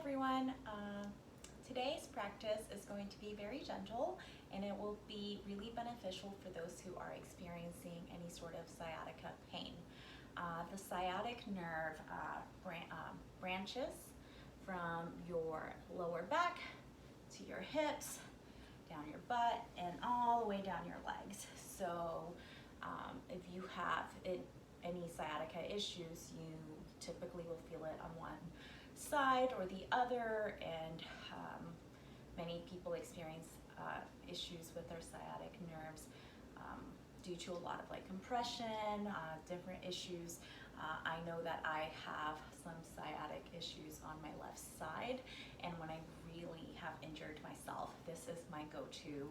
everyone. Today's practice is going to be very gentle and it will be really beneficial for those who are experiencing any sort of sciatica pain. The sciatic nerve branches from your lower back to your hips, down your butt, and all the way down your legs. So if you have any sciatica issues, you typically will feel it on one side or the other, and many people experience issues with their sciatic nerves due to a lot of compression, different issues. I know that I have some sciatic issues on my left side, and when I really have injured myself, this is my go-to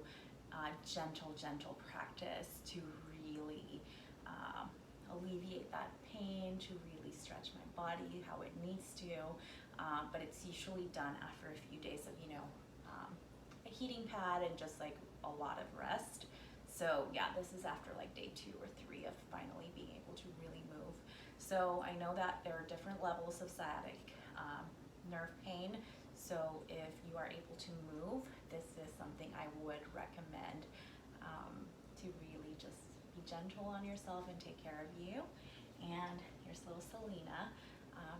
gentle practice to really alleviate that pain, to really stretch my body how it needs to, but it's usually done after a few days of a heating pad and just a lot of rest. So yeah, this is after day 2 or 3 of finally being able to really move. So I know that there are different levels of sciatic nerve pain, so if you are able to move, this is something I would recommend to really just be gentle on yourself and take care of you and your little Selena.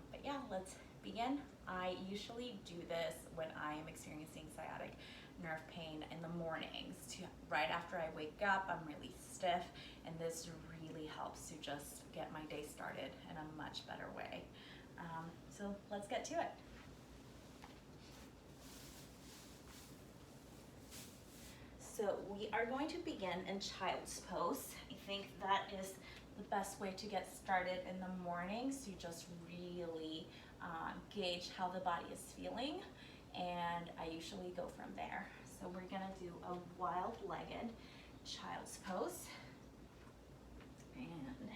But yeah, let's begin. I usually do this when I am experiencing sciatic nerve pain in the mornings. Right after I wake up, I'm really stiff, and this really helps to just get my day started in a much better way. So let's get to it. So we are going to begin in child's pose. I think that is the best way to get started in the mornings, to just really gauge how the body is feeling, and I usually go from there. So we're gonna do a wild-legged child's pose, and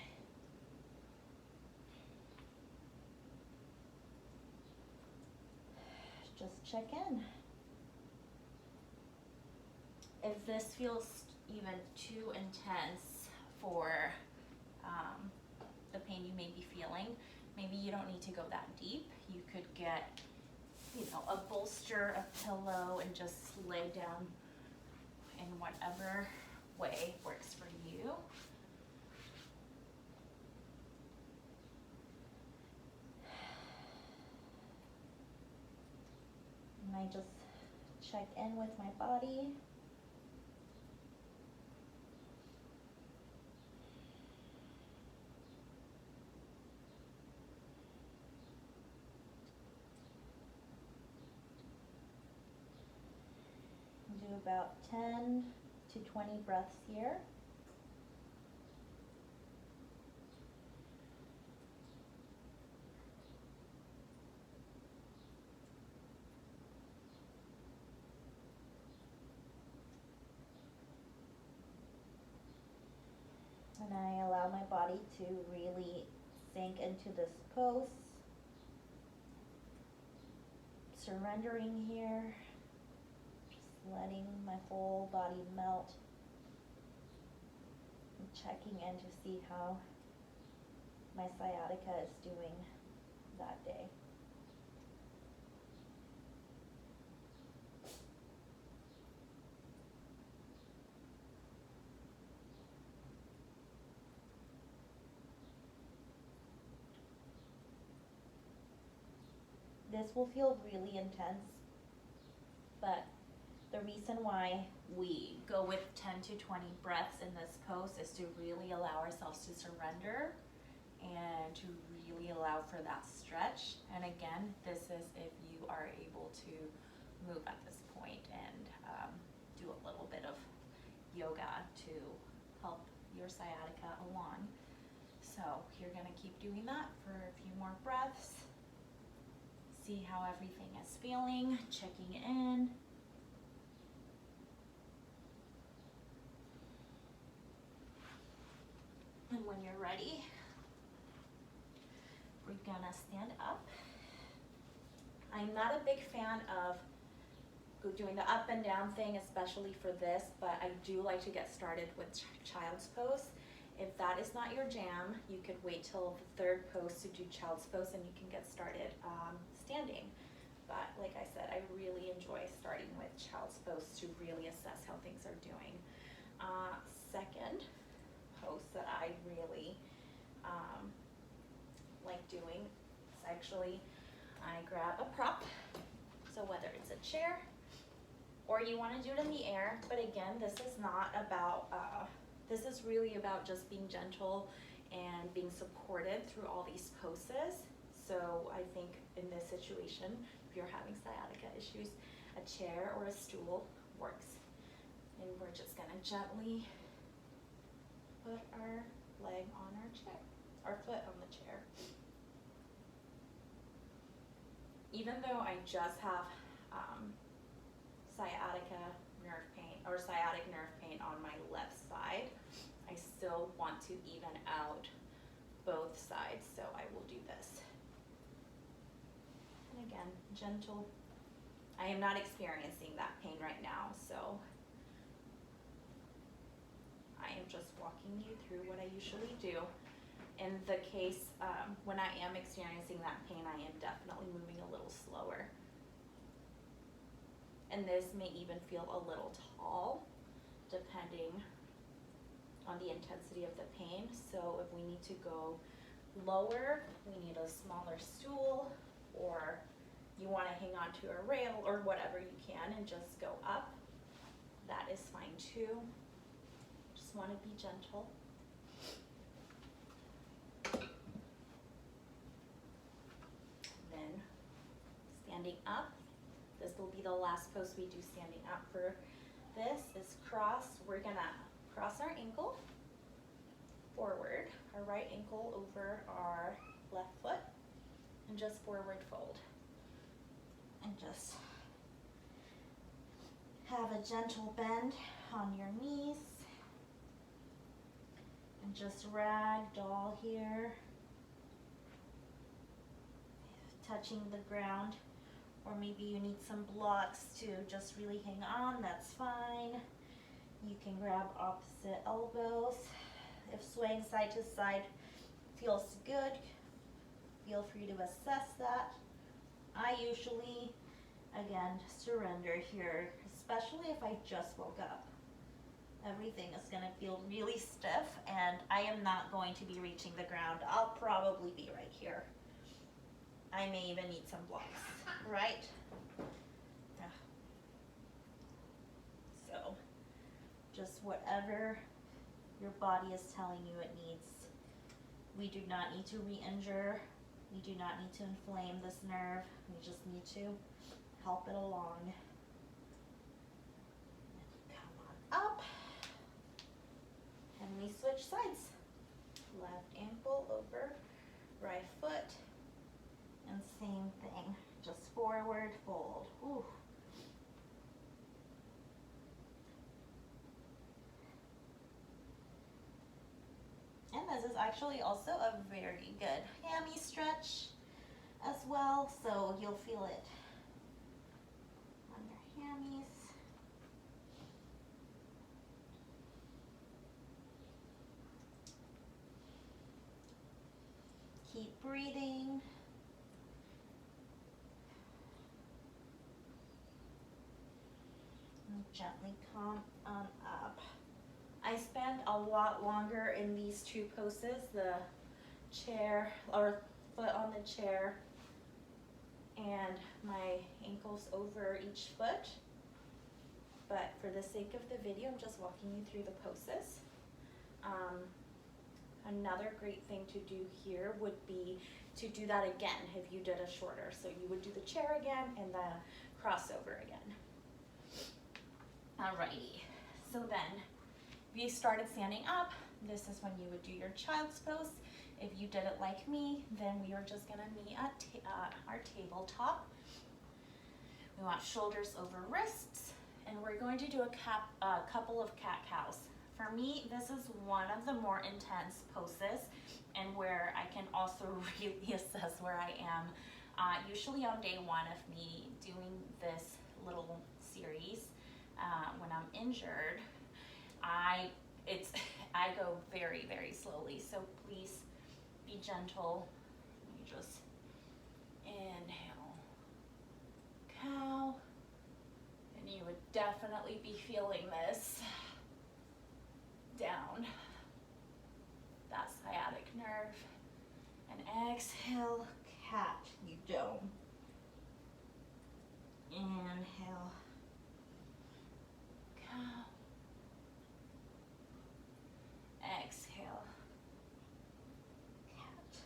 just check in. If this feels even too intense for the pain you may be feeling, maybe you don't need to go that deep. You could get, a bolster, a pillow, and just lay down in whatever way works for you. And I just check in with my body. Do about 10 to 20 breaths here. And I allow my body to really sink into this pose, surrendering here, just letting my whole body melt, and checking in to see how my sciatica is doing that day. This will feel really intense, but the reason why we go with 10 to 20 breaths in this pose is to really allow ourselves to surrender and to really allow for that stretch. And again, this is if you are able to move at this point and do a little bit of yoga to help your sciatica along. So you're gonna keep doing that for a few more breaths. See how everything is feeling, checking in. And when you're ready, we're gonna stand up. I'm not a big fan of doing the up and down thing, especially for this, but I do like to get started with child's pose. If that is not your jam, you could wait till the third pose to do child's pose, and you can get started standing. But like I said, I really enjoy starting with child's pose to really assess how things are doing. Second pose that I really like doing is actually I grab a prop. So whether it's a chair or you want to do it in the air, but again, this is not about, this is really about just being gentle and being supported through all these poses. So I think in this situation, if you're having sciatica issues, a chair or a stool works. And we're just gonna gently put our leg on our chair, our foot on the chair. Even though I just have sciatica nerve pain or sciatic nerve pain on my left side, I still want to even out both sides, so I will do this. And again, gentle. I am not experiencing that pain right now, so I am just walking you through what I usually do. In the case, when I am experiencing that pain, I am definitely moving a little slower. And this may even feel a little tall, depending on the intensity of the pain. So if we need to go lower, we need a smaller stool, or you want to hang on to a rail or whatever you can and just go up, that is fine too. Just want to be gentle. Then standing up. This will be the last pose we do standing up. For this is cross. We're gonna cross our ankle forward, our right ankle over our left foot, and just forward fold. And just have a gentle bend on your knees. And just ragdoll here, touching the ground. Or maybe you need some blocks to just really hang on, that's fine. You can grab opposite elbows. If swaying side to side feels good, feel free to assess that. I usually, again, surrender here, especially if I just woke up. Everything is gonna feel really stiff and I am not going to be reaching the ground. I'll probably be right here. I may even need some blocks, right? So, just whatever your body is telling you it needs. We do not need to re-injure. We do not need to inflame this nerve. We just need to help it along. Come on up. And we switch sides. Left ankle over right foot. And same thing, just forward fold. Ooh. And this is actually also a very good hammy stretch as well, so you'll feel it on your hammies. Keep breathing. And gently come on up. I spend a lot longer in these two poses, the chair or foot on the chair and my ankles over each foot. But for the sake of the video, I'm just walking you through the poses. Another great thing to do here would be to do that again if you did a shorter. So you would do the chair again and the crossover again. Alrighty, so then if you started standing up, this is when you would do your child's pose. If you did it like me, then we are just gonna meet at our tabletop. We want shoulders over wrists, and we're going to do a couple of cat-cows. For me, this is one of the more intense poses and where I can also really assess where I am. Usually on day one of me doing this little series, when I'm injured, I go very, very slowly, so please be gentle. You just inhale definitely be feeling this down that sciatic nerve. And exhale, cat, you dome. Inhale, cow. Exhale, cat.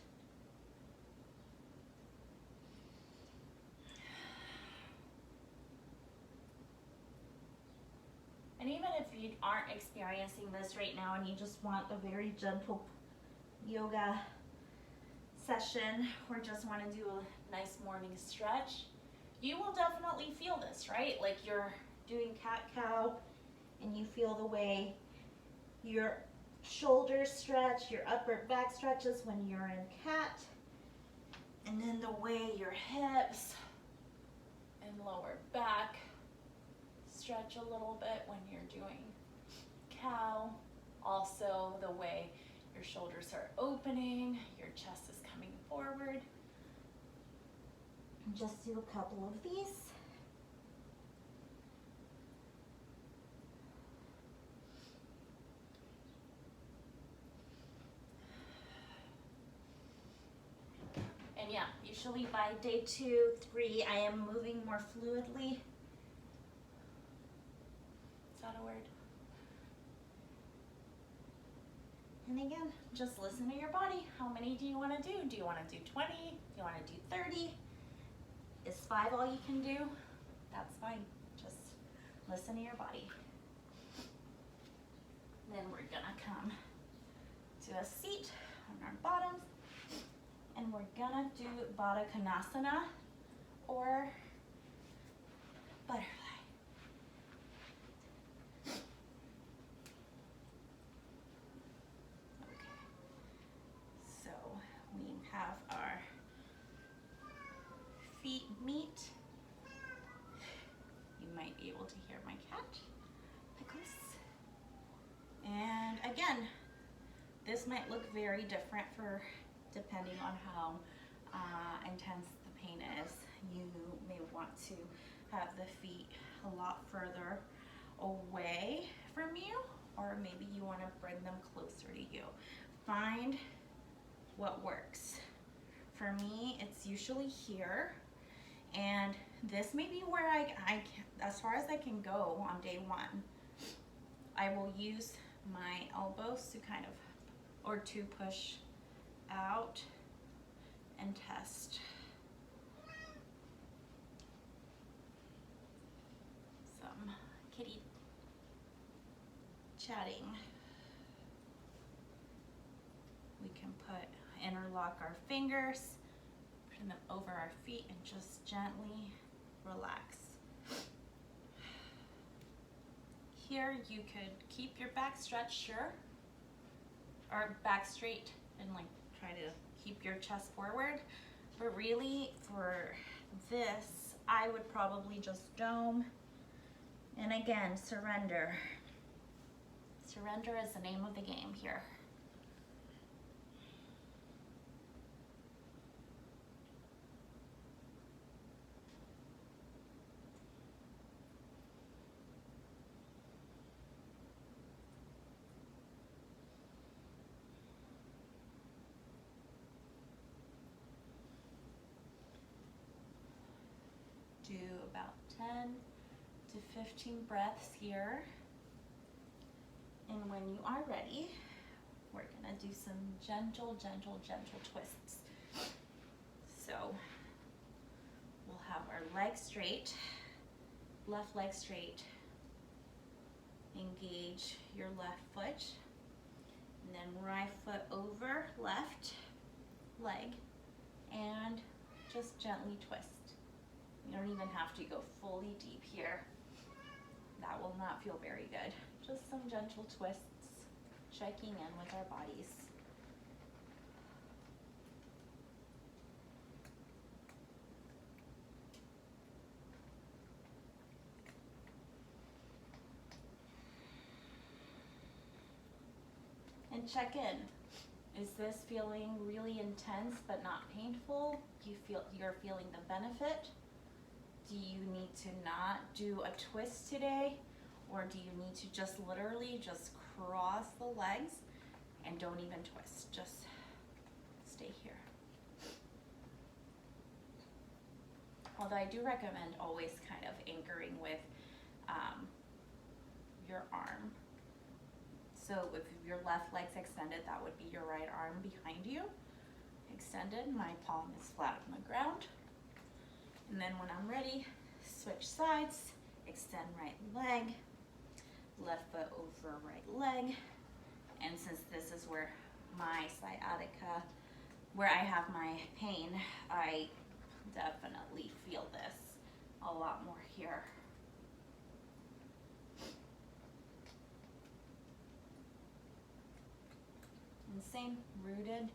And even if you aren't experiencing this right now and you just want a very gentle yoga session or just want to do a nice morning stretch, you will definitely feel this, right? Like you're doing cat-cow and you feel the way your shoulders stretch, your upper back stretches when you're in cat, and then the way your hips and lower back stretch a little bit when you're doing cow. Also the way your shoulders are opening, your chest is coming forward. And just do a couple of these. And yeah, usually by day 2, 3, I am moving more fluidly. Is that a word? And again, just listen to your body. How many do you want to do? Do you want to do 20? Do you want to do 30? Is 5 all you can do? That's fine. Just listen to your body. Then we're gonna come to a seat on our bottoms, and we're gonna do Baddha Konasana or butterfly. So we have our feet meet. You might be able to hear my cat, Nicholas. And again, this might look very different for depending on how intense the pain is. You may want to have the feet a lot further away from you, or maybe you want to bring them closer to you. Find what works. For me, it's usually here, and this may be where I can, as far as I can go on day 1. I will use my elbows to kind of, or to push out and test. Some kitty chatting. We can interlock our fingers, put them over our feet, and just gently relax. Here you could keep your back stretched, sure, or back straight and like try to keep your chest forward. But really for this, I would probably just dome. And again, surrender. Surrender is the name of the game here. Do about 10 to 15 breaths here. And when you are ready, we're gonna do some gentle, gentle, gentle twists. So we'll have our legs straight, left leg straight. Engage your left foot, and then right foot over left leg, and just gently twist. You don't even have to go fully deep here. That will not feel very good. Just some gentle twists, checking in with our bodies. And check in. Is this feeling really intense but not painful? You're feeling the benefit? Do you need to not do a twist today? Or do you need to just literally just cross the legs and don't even twist? Just stay here. Although I do recommend always kind of anchoring with your arm. So if your left leg's extended, that would be your right arm behind you. Extended, my palm is flat on the ground. And then when I'm ready, switch sides, extend right leg, left foot over right leg. And since this is where my sciatica, where I have my pain, I definitely feel this a lot more here. And same, rooted,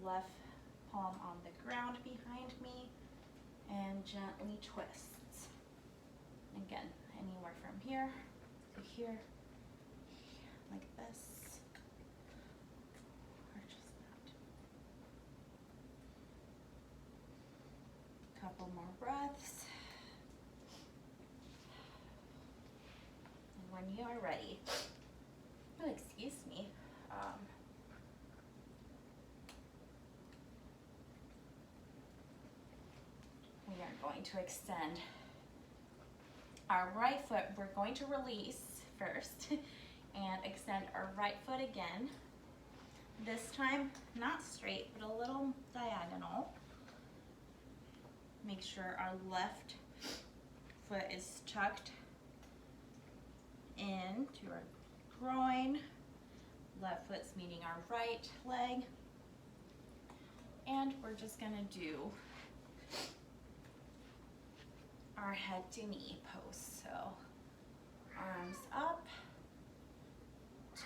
left palm on the ground behind me, and gently twists. Again, anywhere from here to here, like this, or just that. Couple more breaths. And when you are ready, oh, excuse me. We are going to extend our right foot. We're going to release first and extend our right foot again. This time, not straight, but a little diagonal. Make sure our left foot is tucked into our groin. Left foot's meeting our right leg. And we're just gonna do our head to knee pose. So arms up,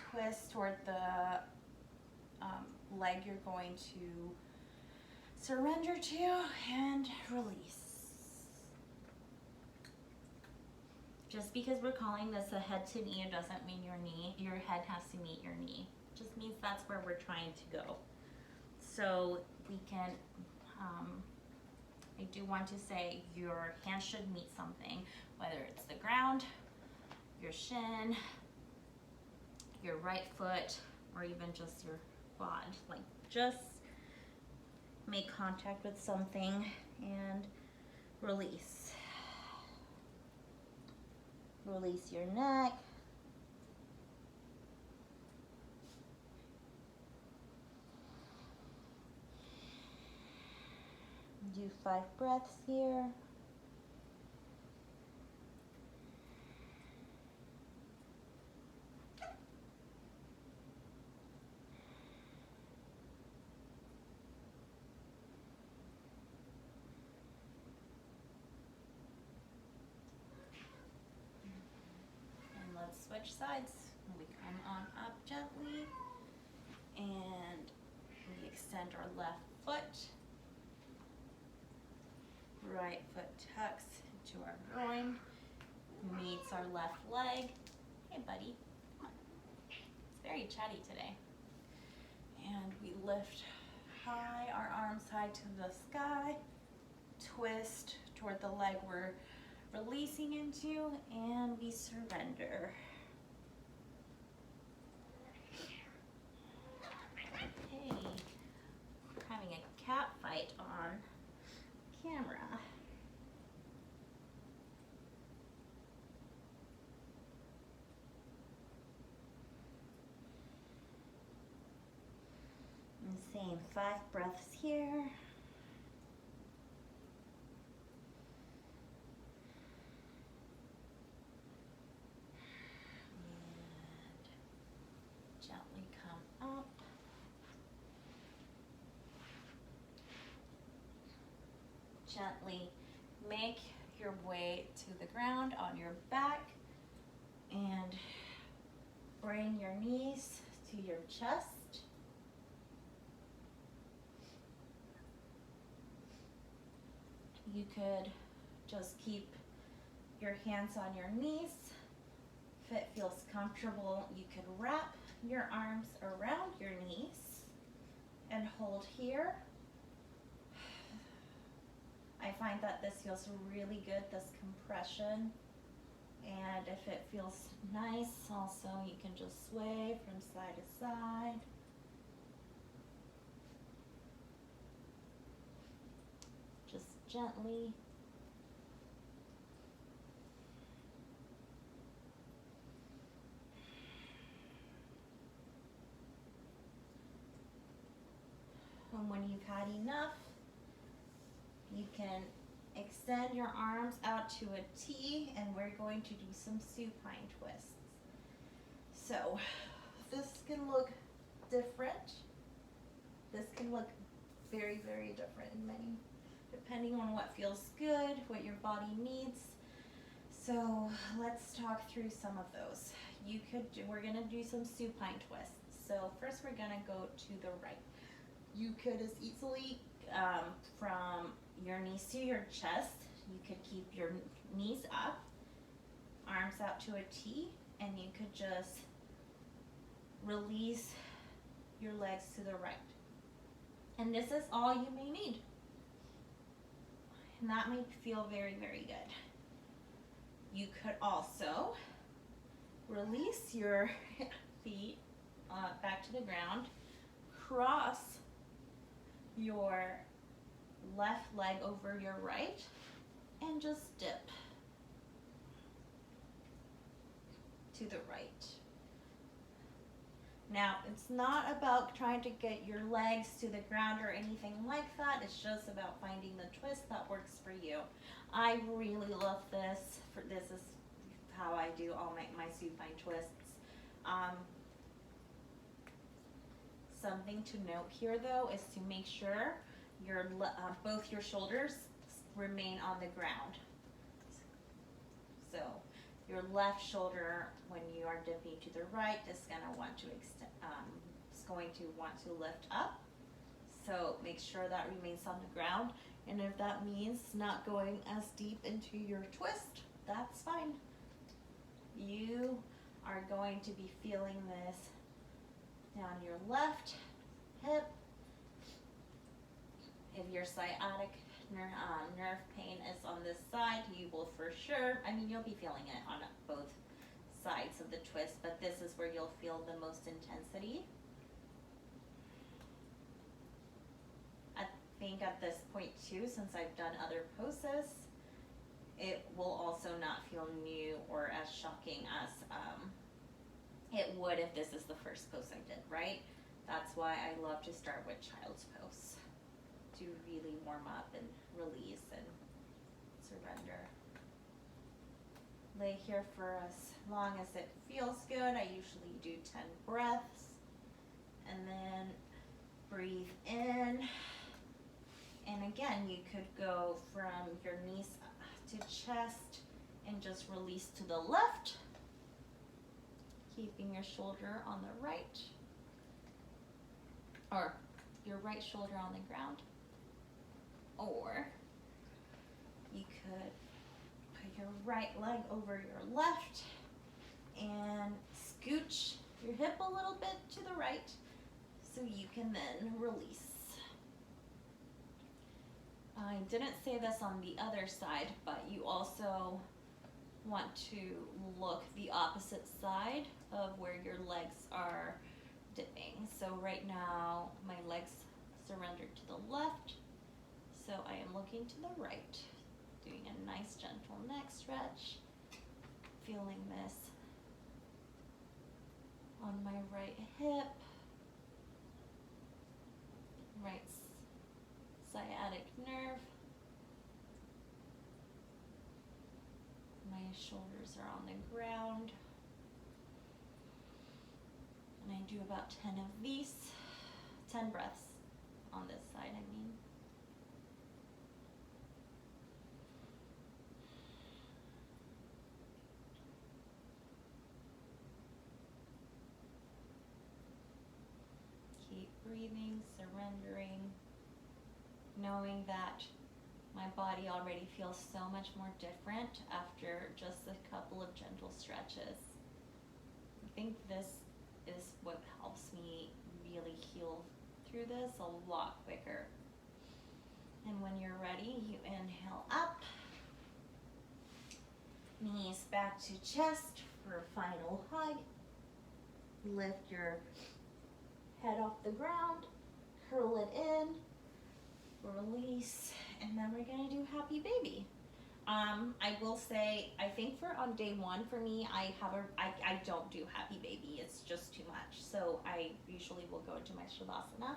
twist toward the leg you're going to surrender to, and release. Just because we're calling this a head to knee, it doesn't mean your head has to meet your knee. It just means that's where we're trying to go. So we can, I do want to say your hands should meet something, whether it's the ground, your shin, your right foot, or even just your quad. Like, just make contact with something and release. Release your neck. Do 5 breaths here. And let's switch sides. We come on up gently and we extend our left foot. Right foot tucks into our groin, meets our left leg. Hey buddy, come on. It's very chatty today. And we lift high, our arms high to the sky, twist toward the leg we're releasing into, and we surrender. Hey, we're having a cat fight on camera. And same, 5 breaths here. And gently come up. Gently make your way to the ground on your back and bring your knees to your chest. You could just keep your hands on your knees. If it feels comfortable, you could wrap your arms around your knees and hold here. I find that this feels really good, this compression. And if it feels nice, also you can just sway from side to side. Just gently. And when you've had enough, you can extend your arms out to a T, and we're going to do some supine twists. So this can look different. This can look very, very different in many, depending on what feels good, what your body needs. So let's talk through some of those. We're gonna do some supine twists. So first we're gonna go to the right. You could as easily, from your knees to your chest, you could keep your knees up, arms out to a T, and you could just release your legs to the right. And this is all you may need. And that may feel very, very good. You could also release your feet back to the ground, cross your left leg over your right, and just dip to the right. Now, it's not about trying to get your legs to the ground or anything like that. It's just about finding the twist that works for you. I really love this. This is how I do all my supine twists. Something to note here though is to make sure your both your shoulders remain on the ground. So your left shoulder, when you are dipping to the right, is gonna want to lift up. So make sure that remains on the ground. And if that means not going as deep into your twist, that's fine. You are going to be feeling this down your left hip. If your sciatic nerve pain is on this side, you will for sure, you'll be feeling it on both sides of the twist, but this is where you'll feel the most intensity. I think at this point too, since I've done other poses, it will also not feel new or as shocking as it would if this is the first pose I did, right? That's why I love to start with child's pose, to really warm up and release and surrender. Lay here for as long as it feels good. I usually do 10 breaths, and then breathe in. And again, you could go from your knees to chest and just release to the left, keeping your shoulder on the right, or your right shoulder on the ground. Or you could put your right leg over your left and scooch your hip a little bit to the right so you can then release. I didn't say this on the other side, but you also want to look the opposite side of where your legs are dipping. So right now my legs surrendered to the left, so I am looking to the right, doing a nice gentle neck stretch, feeling this on my right hip, right sciatic nerve. My shoulders are on the ground. And I do about 10 of these, 10 breaths on this side, Keep breathing, surrendering, knowing that my body already feels so much more different after just a couple of gentle stretches. I think this is what helps me really heal through this a lot quicker. And when you're ready, you inhale up, knees back to chest for a final hug. Lift your head off the ground, curl it in, release, and then we're gonna do happy baby. I will say, I think on day one for me, I don't do happy baby. It's just too much. So I usually will go into my Shavasana.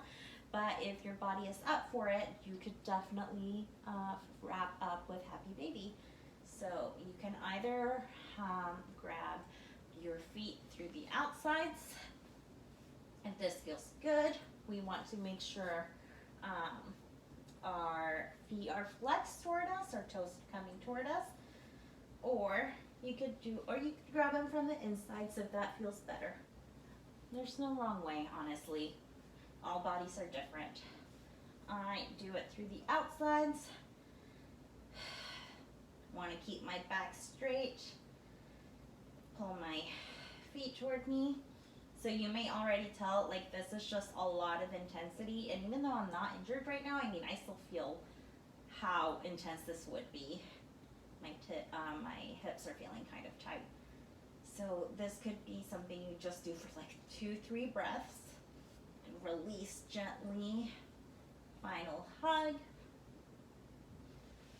But if your body is up for it, you could definitely wrap up with happy baby. So you can either grab your feet through the outsides. If this feels good, we want to make sure our feet are flexed toward us, our toes coming toward us, or you could grab them from the insides if that feels better. There's no wrong way, honestly. All bodies are different. All right, do it through the outsides. Want to keep my back straight. Pull my feet toward me. So you may already tell, like, this is just a lot of intensity, and even though I'm not injured right now, I mean, I still feel how intense this would be. My hips are feeling kind of tight. So this could be something you just do for like 2-3 breaths, and release gently. Final hug,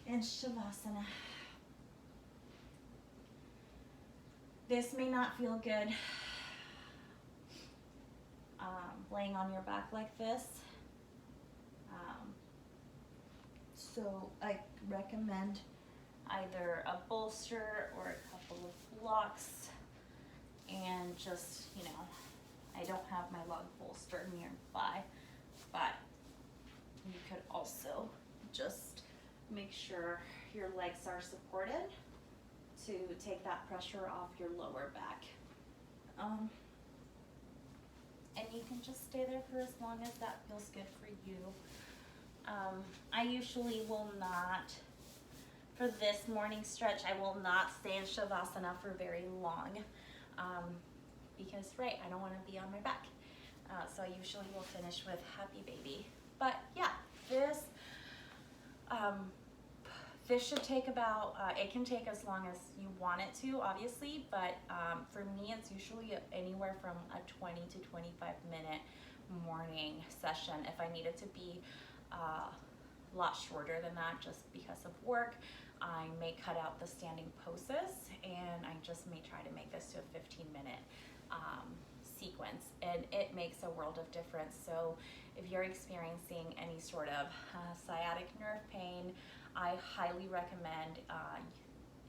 and Shavasana. This may not feel good. Laying on your back like this. So I recommend either a bolster or a couple of blocks, and just, I don't have my lug bolster nearby, but you could also just make sure your legs are supported to take that pressure off your lower back. And you can just stay there for as long as that feels good for you. I usually will not, for this morning stretch, I will not stay in Shavasana for very long because, I don't want to be on my back. So I usually will finish with happy baby. But yeah, this should take about, it can take as long as you want it to, obviously, but for me, it's usually anywhere from a 20 to 25 minute morning session. If I need it to be a lot shorter than that, just because of work, I may cut out the standing poses, and I just may try to make this to a 15-minute sequence, and it makes a world of difference. So if you're experiencing any sort of sciatic nerve pain, I highly recommend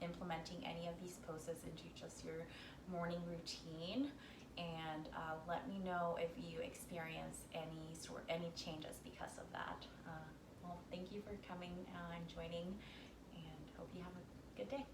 implementing any of these poses into just your morning routine, and let me know if you experience any changes because of that. Well, thank you for coming and joining, and hope you have a good day.